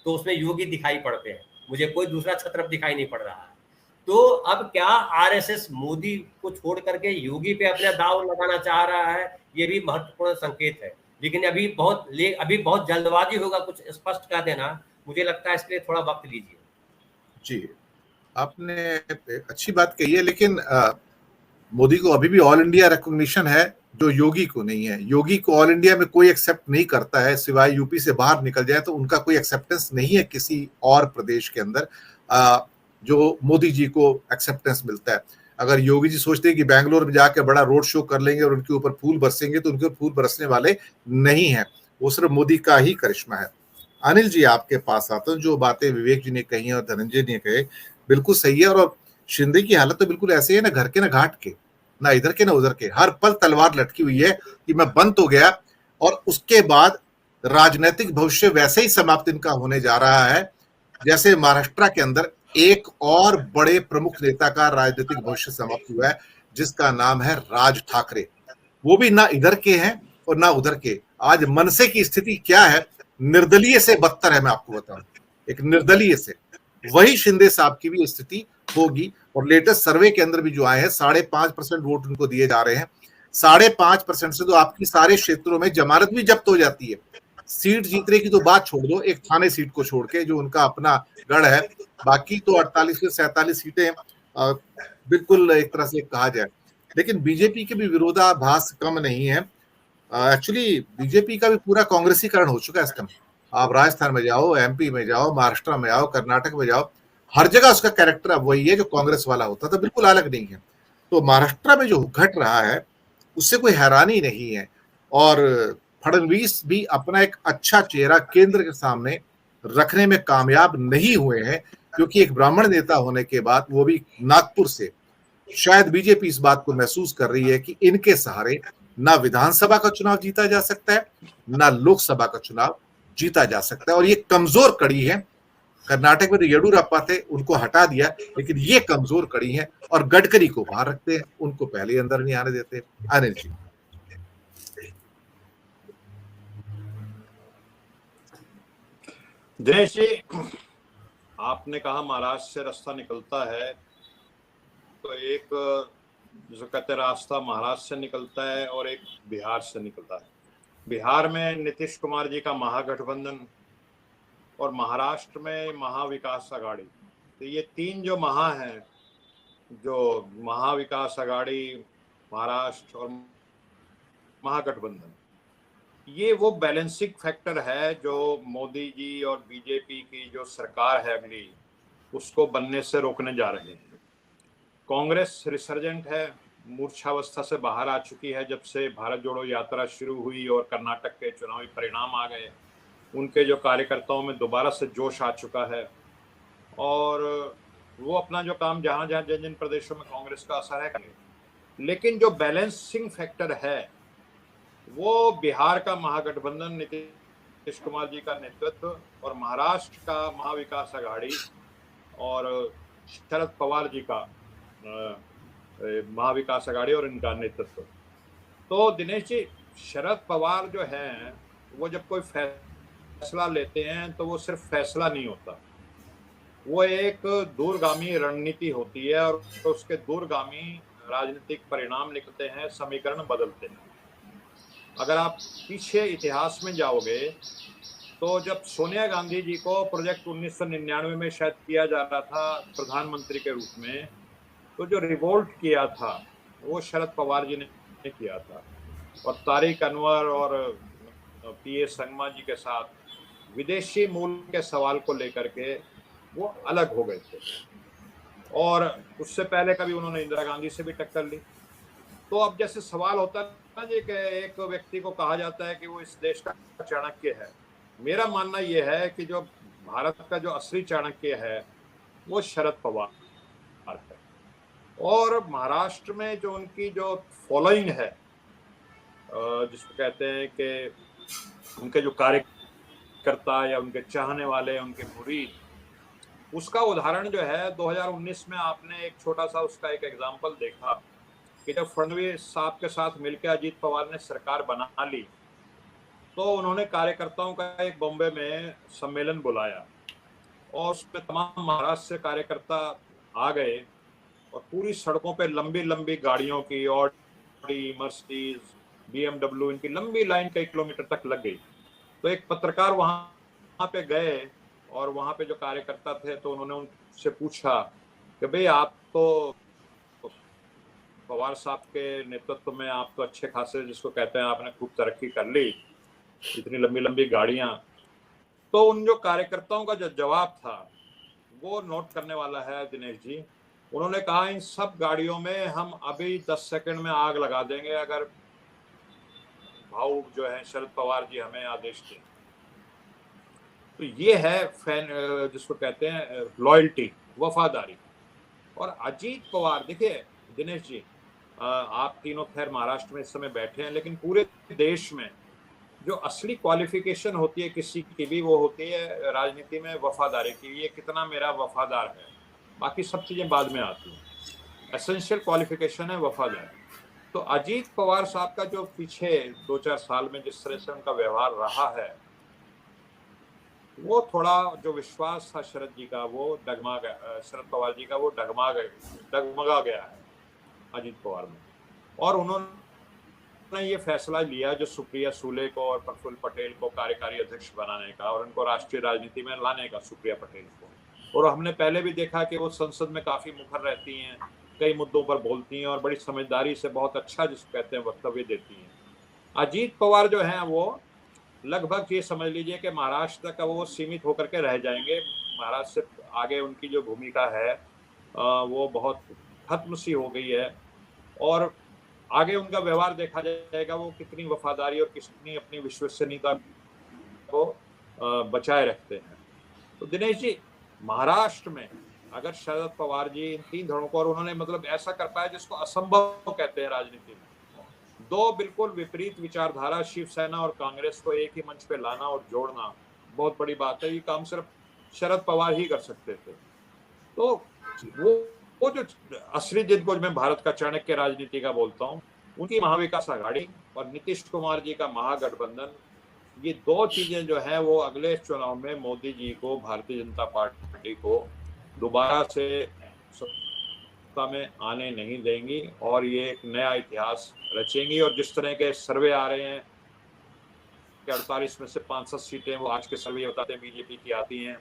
तो उसमें योगी दिखाई पड़ते हैं, मुझे कोई दूसरा छत्र दिखाई नहीं पड़ रहा है। तो अब क्या आरएसएस मोदी को छोड़ करके योगी पे अपना दाव लगाना चाह रहा है, ये भी महत्वपूर्ण संकेत है। लेकिन अभी बहुत जल्दबाजी होगा कुछ स्पष्ट कर देना, मुझे लगता है इसके लिए थोड़ा वक्त लीजिए। जी, आपने अच्छी बात कही है, लेकिन मोदी को अभी भी ऑल इंडिया रिकॉग्निशन है जो योगी को नहीं है। योगी को ऑल इंडिया में कोई एक्सेप्ट नहीं करता है, सिवाय यूपी से बाहर निकल जाए तो उनका कोई एक्सेप्टेंस नहीं है किसी और प्रदेश के अंदर जो मोदी जी को एक्सेप्टेंस मिलता है। अगर योगी जी सोचते हैं कि बैंगलोर में जाकर बड़ा रोड शो कर लेंगे और उनके ऊपर फूल बरसेंगे, तो उनके ऊपर फूल बरसने वाले नहीं है, वो सिर्फ मोदी का ही करिश्मा है। अनिल जी, आपके पास आता हूं। जो बातें विवेक जी ने कही और धनंजय ने कहे बिल्कुल सही है, और शिंदे की हालत तो बिल्कुल ऐसे है, ना घर के ना घाट के, ना इधर के ना उधर के, हर पल तलवार लटकी हुई है कि मैं बंद हो गया, और उसके बाद राजनीतिक भविष्य वैसे ही समाप्त इनका होने जा रहा है जैसे महाराष्ट्र के अंदर एक और बड़े प्रमुख नेता का राजनीतिक भविष्य समाप्त हुआ है, जिसका नाम है राज ठाकरे। वो भी ना इधर के हैं और ना उधर के। आज मनसे की स्थिति क्या है, निर्दलीय से बदतर है, मैं आपको बताऊं, एक निर्दलीय से। वही शिंदे साहब की भी स्थिति होगी, और लेटेस्ट सर्वे के अंदर भी जो आए हैं 5.5% वोट उनको दिए जा रहे हैं। 5.5% से तो आपकी सारे क्षेत्रों में जमानत भी जब्त हो जाती है। सीट जीतने की तो बात छोड़ दो, एक थाने सीट को छोड़ के जो उनका अपना गढ़ है, बाकी तो 48 से 47 सीटें बिल्कुल एक तरह से कहा जाए। लेकिन बीजेपी के भी विरोधाभास कम नहीं है। एक्चुअली बीजेपी का भी पूरा कांग्रेसीकरण हो चुका है इस टाइम। आप राजस्थान में जाओ, एमपी में जाओ, महाराष्ट्र में जाओ, कर्नाटक में जाओ, हर जगह उसका कैरेक्टर अब वही है जो कांग्रेस वाला होता था, बिल्कुल अलग नहीं है। तो महाराष्ट्र में जो घट रहा है उससे कोई हैरानी नहीं है, और फडणवीस भी अपना एक अच्छा चेहरा केंद्र के सामने रखने में कामयाब नहीं हुए हैं, क्योंकि एक ब्राह्मण नेता होने के बाद, वो भी नागपुर से, शायद बीजेपी इस बात को महसूस कर रही है कि इनके सहारे ना विधानसभा का चुनाव जीता जा सकता है, ना लोकसभा का चुनाव जीता जा सकता है, और ये कमजोर कड़ी है। कर्नाटक में तो येडुरप्पा थे, उनको हटा दिया, लेकिन ये कमजोर कड़ी है, और गडकरी को बाहर रखते हैं, उनको पहले ही अंदर नहीं आने देते। अनिल जी। दिनेश जी, आपने कहा महाराष्ट्र से रास्ता निकलता है, तो एक जो कहते रास्ता महाराष्ट्र से निकलता है और एक बिहार से निकलता है। बिहार में नीतीश कुमार जी का महागठबंधन, और महाराष्ट्र में महाविकास आघाड़ी। तो ये तीन जो महा हैं, जो महाविकास आघाड़ी, महाराष्ट्र और महागठबंधन, ये वो बैलेंसिंग फैक्टर है जो मोदी जी और बीजेपी की जो सरकार है अगली, उसको बनने से रोकने जा रहे हैं। कांग्रेस रिसर्जेंट है, मूर्छावस्था से बाहर आ चुकी है जब से भारत जोड़ो यात्रा शुरू हुई और कर्नाटक के चुनावी परिणाम आ गए। उनके जो कार्यकर्ताओं में दोबारा से जोश आ चुका है, और वो अपना जो काम जहां जहां जिन जिन प्रदेशों में कांग्रेस का असर है करेंगे। लेकिन जो बैलेंसिंग फैक्टर है वो बिहार का महागठबंधन, नीतीश कुमार जी का नेतृत्व, और महाराष्ट्र का महाविकास आघाड़ी और शरद पवार जी का महाविकास आघाड़ी और इनका नेतृत्व। तो दिनेश जी, शरद पवार जो हैं वो जब कोई फैसला लेते हैं तो वो सिर्फ फैसला नहीं होता, वो एक दूरगामी रणनीति होती है, और उसके दूरगामी राजनीतिक परिणाम निकलते हैं, समीकरण बदलते हैं। अगर आप पीछे इतिहास में जाओगे तो जब सोनिया गांधी जी को प्रोजेक्ट 1999 में शायद किया जा रहा था प्रधानमंत्री के रूप में, तो जो रिवोल्ट किया था वो शरद पवार जी ने किया था, और तारिक अनवर और पीए संगमा जी के साथ विदेशी मूल के सवाल को लेकर के वो अलग हो गए थे, और उससे पहले कभी उन्होंने इंदिरा गांधी से भी टक्कर ली। तो अब जैसे सवाल होता है ना जी कि एक व्यक्ति को कहा जाता है कि वो इस देश का चाणक्य है, मेरा मानना यह है कि जो भारत का जो असली चाणक्य है वो शरद पवार है। और महाराष्ट्र में जो उनकी जो फॉलोइंग है, जिसको कहते हैं कि उनके जो कार्यकर्ता या उनके चाहने वाले, उनके मुरीद, उसका उदाहरण जो है 2019 में आपने एक छोटा सा उसका एक एग्जाम्पल देखा कि जब फडणवीस साहब के साथ मिलकर अजीत पवार ने सरकार बना ली, तो उन्होंने कार्यकर्ताओं का एक बॉम्बे में सम्मेलन बुलाया और उसमें तमाम महाराष्ट्र से कार्यकर्ता आ गए और पूरी सड़कों पे लंबी लंबी गाड़ियों की, ऑडी, मर्सिडीज, BMW, इनकी लंबी लाइन कई किलोमीटर तक लग गई। तो एक पत्रकार वहां पे गए और वहां पे जो कार्यकर्ता थे तो उन्होंने उनसे पूछा कि भाई आप तो पवार साहब के नेतृत्व में आप तो अच्छे खासे, जिसको कहते हैं, आपने खूब तरक्की कर ली, इतनी लंबी लंबी गाड़ियां। तो उन जो कार्यकर्ताओं का जो जवाब था वो नोट करने वाला है दिनेश जी। उन्होंने कहा इन सब गाड़ियों में हम अभी 10 सेकंड में आग लगा देंगे अगर भाऊ जो है शरद पवार जी हमें आदेश दें। तो ये है फैन, जिसको कहते हैं लॉयल्टी, वफादारी। और अजीत पवार, देखिए दिनेश जी, आप तीनों खैर महाराष्ट्र में इस समय बैठे हैं, लेकिन पूरे देश में जो असली क्वालिफिकेशन होती है किसी की भी, वो होती है राजनीति में वफादारी की। ये कितना मेरा वफादार है, बाकी सब चीजें बाद में आती हैं। एसेंशियल क्वालिफिकेशन है वफादारी। तो अजीत पवार साहब का जो पीछे 2-4 साल में जिस तरह से उनका व्यवहार रहा है, वो थोड़ा जो विश्वास था शरद जी का वो डगमा गया, शरद पवार जी का वो डगमगा गया है अजीत पवार में। और उन्होंने ये फैसला लिया जो सुप्रिया सूले को और प्रफुल्ल पटेल को कार्यकारी अध्यक्ष बनाने का और उनको राष्ट्रीय राजनीति में लाने का, सुप्रिया पटेल को। और हमने पहले भी देखा कि वो संसद में काफी मुखर रहती हैं, कई मुद्दों पर बोलती हैं और बड़ी समझदारी से बहुत अच्छा, जिसको कहते हैं, वक्तव्य देती हैं। अजीत पवार जो हैं वो लगभग ये समझ लीजिए कि महाराष्ट्र तक वो सीमित होकर के रह जाएंगे। महाराष्ट्र से आगे उनकी जो भूमिका है वो बहुत खत्म सी हो गई है। और आगे उनका व्यवहार देखा जाएगा, वो कितनी वफादारी और कितनी अपनी विश्वसनीयता को बचाए रखते हैं। तो दिनेश जी, महाराष्ट्र में अगर शरद पवार जी इन 3 धड़ों को, और उन्होंने मतलब ऐसा कर पाया जिसको असंभव कहते हैं राजनीति में, 2 बिल्कुल विपरीत विचारधारा शिवसेना और कांग्रेस को एक ही मंच पे लाना और जोड़ना बहुत बड़ी बात है। ये काम सिर्फ शरद पवार ही कर सकते थे। तो वो जो असली जिनको मैं भारत का चाणक्य राजनीति का बोलता हूँ, उनकी महाविकास आघाड़ी और नीतीश कुमार जी का महागठबंधन, ये 2 चीजें जो है वो अगले चुनाव में मोदी जी को, भारतीय जनता पार्टी को दोबारा से सत्ता में आने नहीं देंगी और ये एक नया इतिहास रचेंगी। और जिस तरह के सर्वे आ रहे हैं कि 48 में से 5-7 सीटें, वो आज के सर्वे बताते हैं, बीजेपी की आती हैं।